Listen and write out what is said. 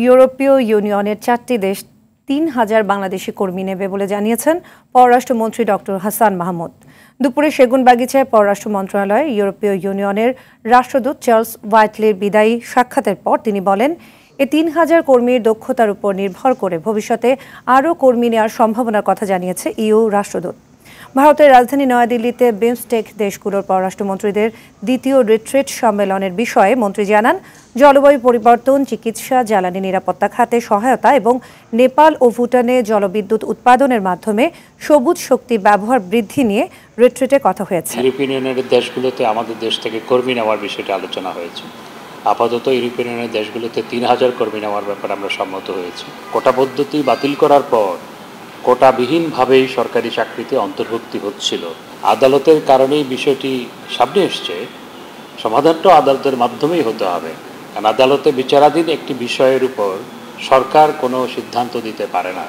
ইউরোপীয় ইউনিয়নের ৪টি দেশ ৩,০০০ বাংলাদেশি কর্মী নেবে বলে জানিয়েছেন পররাষ্ট্রমন্ত্রী ডক্টর হাসান মাহমুদ। দুপুরে সেগুনবাগিচায় পররাষ্ট্র মন্ত্রণালয়ে ইউরোপীয় ইউনিয়নের রাষ্ট্রদূত চার্লস হোয়াইটলির বিদায়ী সাক্ষাতের পর তিনি বলেন, এই ৩,০০০ কর্মীর দক্ষতার উপর নির্ভর করে ভবিষ্যতে আরও কর্মী নেওয়ার সম্ভাবনার কথা জানিয়েছে ইইউ রাষ্ট্রদূত। ভারতের রাজধানী নয়াদিল্লিতে বিমস্টেক দেশগুলোর পররাষ্ট্রমন্ত্রীদের দ্বিতীয় রিট্রিট সম্মেলনের বিষয়ে মন্ত্রী জানান, জলবায়ু পরিবর্তন, চিকিৎসা, জ্বালানি নিরাপত্তা খাতে সহায়তা এবং নেপাল ও ভুটানে জলবিদ্যুৎ উৎপাদনের মাধ্যমে সবুজ শক্তির ব্যবহার বৃদ্ধি নিয়ে রিট্রিটে কথা হয়েছে। ইউরোপিয়ান ইউনিয়নের দেশগুলোতে আমাদের দেশ থেকে কর্মী নেওয়ার বিষয়টি আলোচনা হয়েছে। আপাতত ইউরোপিয়ান ইউনিয়নের দেশগুলোতে ৩,০০০ কর্মী নেওয়ার ব্যাপারে আমরা সম্মত হয়েছি। কোটা পদ্ধতি বাতিল করার পর কোটাবিহীনভাবেই সরকারি চাকরিতে অন্তর্ভুক্তি হচ্ছিল। আদালতের কারণেই বিষয়টি সামনে এসছে। সমাধানটা আদালতের মাধ্যমেই হতে হবে, কারণ আদালতে বিচারাধীন একটি বিষয়ের উপর সরকার কোনো সিদ্ধান্ত দিতে পারে না।